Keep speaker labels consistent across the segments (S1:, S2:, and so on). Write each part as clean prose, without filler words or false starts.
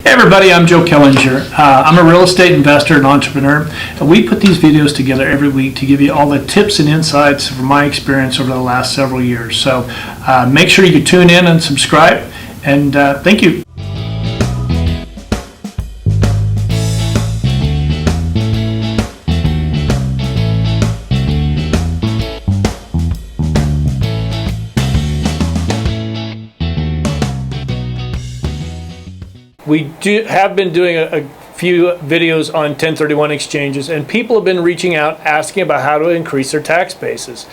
S1: Hey everybody, I'm Joe Killinger. I'm a real estate investor and entrepreneur, and we put these videos together every week to give you all the tips and insights from my experience over the last several years. So make sure you tune in and subscribe, and thank you. We have been doing a few videos on 1031 exchanges, and people have been reaching out asking about how to increase their tax bases.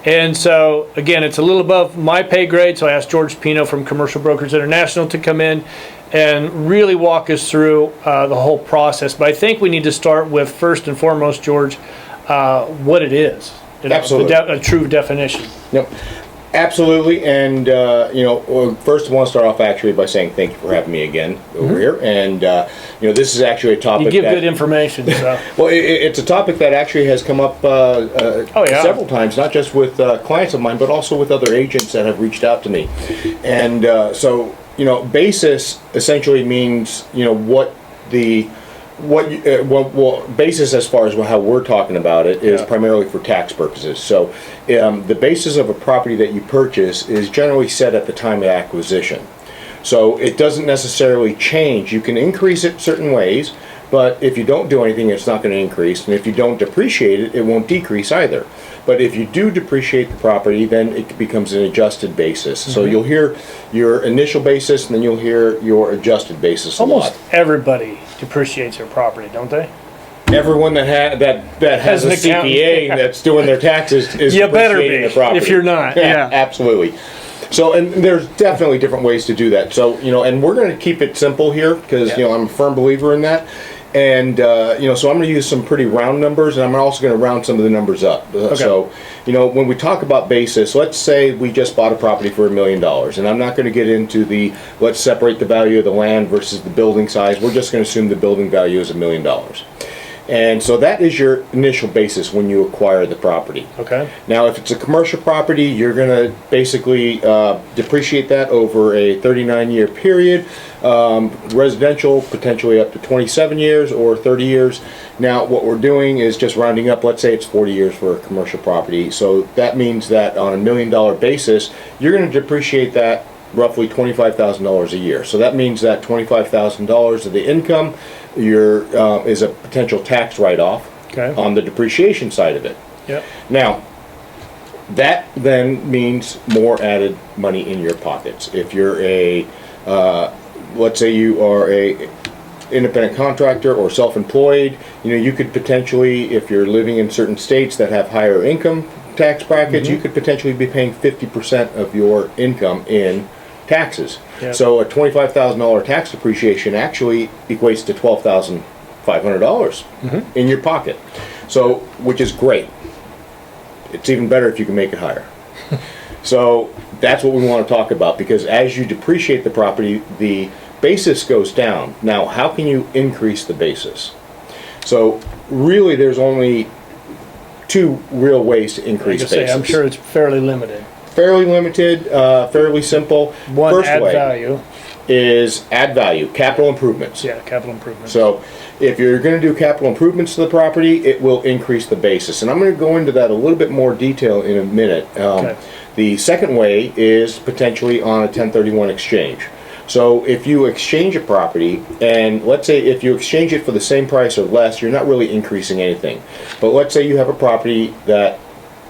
S1: And so, again, it's a little above my pay grade, so I asked George Pino from Commercial Brokers International to come in and really walk us through the whole process. But I think we need to start with, first and foremost, George, what it is.
S2: Absolutely.
S1: A true definition.
S2: Yep. Absolutely, and first I want to start off actually by saying thank you for having me again over here. And this is actually a topic.
S1: You give good information. So.
S2: Well, it's a topic that actually has come up several times, not just with clients of mine, but also with other agents that have reached out to me. And basis essentially means basis as far as how we're talking about it is primarily for tax purposes. So the basis of a property that you purchase is generally set at the time of acquisition. So it doesn't necessarily change. You can increase it certain ways, but if you don't do anything, it's not going to increase. And if you don't depreciate it, it won't decrease either. But if you do depreciate the property, then it becomes an adjusted basis. Mm-hmm. So you'll hear your initial basis, and then you'll hear your adjusted basis.
S1: Almost everybody depreciates their property, don't they?
S2: Everyone that has a CPA that's doing their taxes is depreciating the property.
S1: If you're not,
S2: yeah, absolutely. So, and there's definitely different ways to do that. So, and we're going to keep it simple here because I'm a firm believer in that. And so I'm going to use some pretty round numbers, and I'm also going to round some of the numbers up.
S1: Okay.
S2: So, when we talk about basis, let's say we just bought a property for $1 million, and I'm not going to get into let's separate the value of the land versus the building size. We're just going to assume the building value is $1 million. And so that is your initial basis when you acquire the property.
S1: Okay.
S2: Now, if it's a commercial property, you're going to basically depreciate that over a 39-year period. Residential, potentially up to 27 years or 30 years. Now, what we're doing is just rounding up. Let's say it's 40 years for a commercial property. So that means that on a $1 million basis, you're going to depreciate that roughly $25,000 a year. So that means that $25,000 of the income is a potential tax write-off on the depreciation side of it.
S1: Yep.
S2: Now, that then means more added money in your pockets. If you're let's say you are a independent contractor or self-employed, you could potentially, if you're living in certain states that have higher income tax brackets, you could potentially be paying 50% of your income in taxes.
S1: Yep.
S2: So a $25,000 tax depreciation actually equates to $12,500 in your pocket. So, which is great. It's even better if you can make it higher. So that's what we want to talk about, because as you depreciate the property, the basis goes down. Now, how can you increase the basis? So really, there's only two real ways to increase basis.
S1: I'm sure it's fairly limited.
S2: Fairly limited, fairly simple.
S1: First add value
S2: is add value, capital improvements.
S1: Yeah, capital improvements.
S2: So if you're going to do capital improvements to the property, it will increase the basis. And I'm going to go into that a little bit more detail in a minute. The second way is potentially on a 1031 exchange. So if you exchange a property, and let's say if you exchange it for the same price or less, you're not really increasing anything. But let's say you have a property that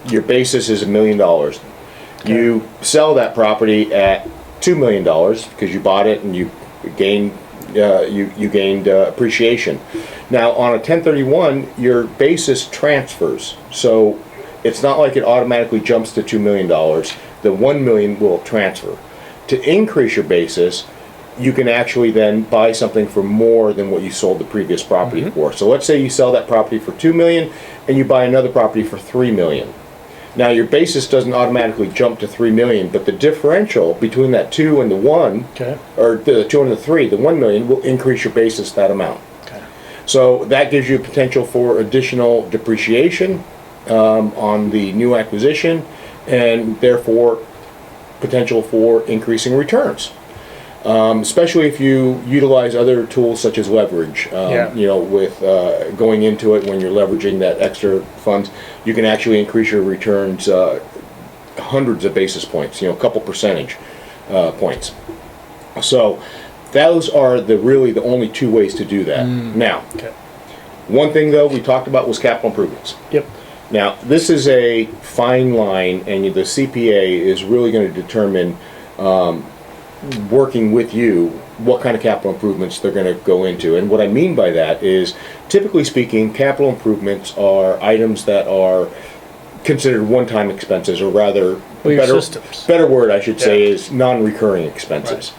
S2: your basis is $1 million. You sell that property at $2 million because you bought it and you gained appreciation. Now on a 1031, your basis transfers, so it's not like it automatically jumps to $2 million. The $1 million will transfer. To increase your basis, you can actually then buy something for more than what you sold the previous property for. So let's say you sell that property for $2 million and you buy another property for $3 million. Now your basis doesn't automatically jump to $3 million, but the differential between that 2 and the 1, or the 2 and the 3, the $1 million, will increase your basis that amount. So that gives you potential for additional depreciation on the new acquisition, and therefore potential for increasing returns. Especially if you utilize other tools such as leverage.
S1: Yeah.
S2: You know, with going into it when you're leveraging that extra funds, you can actually increase your returns hundreds of basis points. You know, a couple percentage points. So those are really the only two ways to do that. Now,
S1: Okay.
S2: one thing though we talked about was capital improvements.
S1: Yep.
S2: Now, this is a fine line, and the CPA is really going to determine, working with you, what kind of capital improvements they're going to go into. And what I mean by that is, typically speaking, capital improvements are items that are considered one-time expenses, or rather,
S1: Well, your systems.
S2: better word I should say
S1: Yeah.
S2: is non-recurring expenses.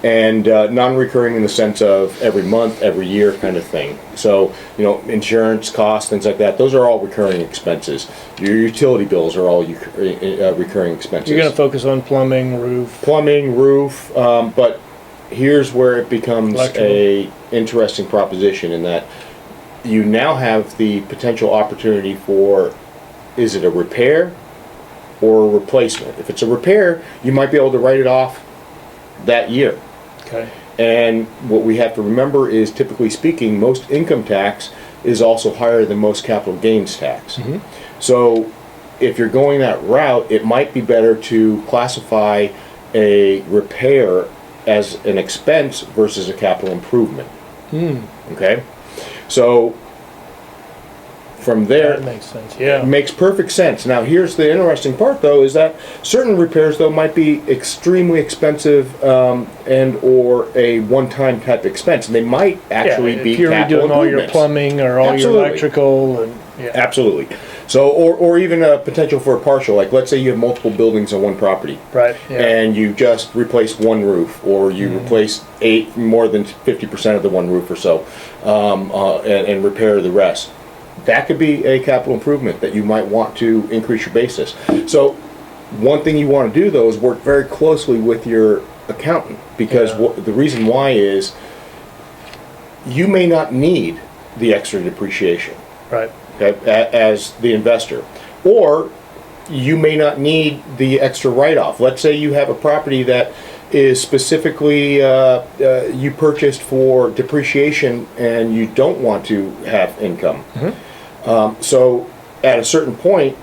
S2: And non-recurring in the sense of every month, every year kind of thing. So, you know, insurance costs, things like that, those are all recurring expenses. Your utility bills are all recurring expenses.
S1: You're going to focus on plumbing, roof.
S2: Plumbing, roof, but here's where it becomes
S1: Electrical.
S2: a interesting proposition, in that you now have the potential opportunity for, is it a repair or a replacement? If it's a repair, you might be able to write it off that year.
S1: Okay.
S2: And what we have to remember is, typically speaking, most income tax is also higher than most capital gains tax. So if you're going that route, it might be better to classify a repair as an expense versus a capital improvement. Okay? So from there,
S1: That makes sense. Yeah.
S2: it makes perfect sense. Now, here's the interesting part, though, is that certain repairs, though, might be extremely expensive and or a one-time type expense, and they might actually be
S1: if you're
S2: capital
S1: redoing all your
S2: improvements.
S1: plumbing or all
S2: Absolutely.
S1: your electrical and
S2: Absolutely. So, or even a potential for a partial. Like, let's say you have multiple buildings on one property,
S1: right. Yeah.
S2: and you just replace one roof, or you replace more than 50% of the one roof or so, and repair the rest. That could be a capital improvement that you might want to increase your basis. So one thing you want to do, though, is work very closely with your accountant, because the reason why is you may not need the extra depreciation,
S1: right.
S2: okay, as the investor, or you may not need the extra write-off. Let's say you have a property that is specifically you purchased for depreciation and you don't want to have income. So at a certain point,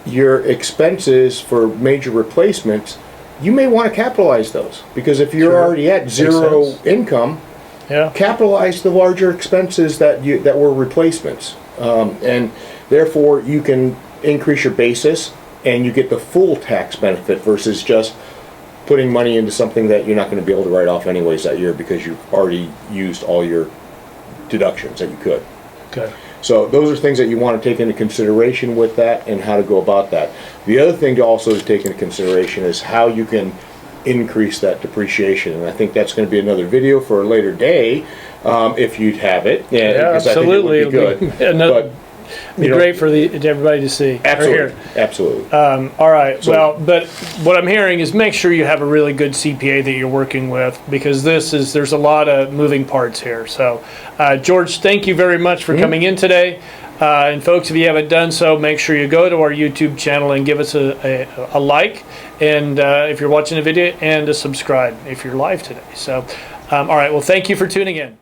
S2: your expenses for major replacements, you may want to capitalize those, because if you're
S1: Sure.
S2: already at zero
S1: sense.
S2: income,
S1: Yeah.
S2: capitalize the larger expenses that were replacements, and therefore you can increase your basis and you get the full tax benefit versus just putting money into something that you're not going to be able to write off anyways that year, because you've already used all your deductions that you could.
S1: Okay.
S2: So those are things that you want to take into consideration with that, and how to go about that. The other thing to also take into consideration is how you can increase that depreciation, and I think that's going to be another video for a later day, if you'd have it.
S1: Yeah,
S2: because
S1: absolutely.
S2: I think it would be
S1: It'll
S2: good.
S1: another-
S2: But,
S1: Be
S2: you know,
S1: great for everybody to see. or
S2: absolutely,
S1: hear.
S2: absolutely.
S1: All right.
S2: So-
S1: Well, but what I'm hearing is make sure you have a really good CPA that you're working with, because there's a lot of moving parts here. So, George, thank you very much for coming in today. And folks, if you haven't done so, make sure you go to our YouTube channel and give us a like. And if you're watching the video, and a subscribe if you're live today. So, all right. Well, thank you for tuning in.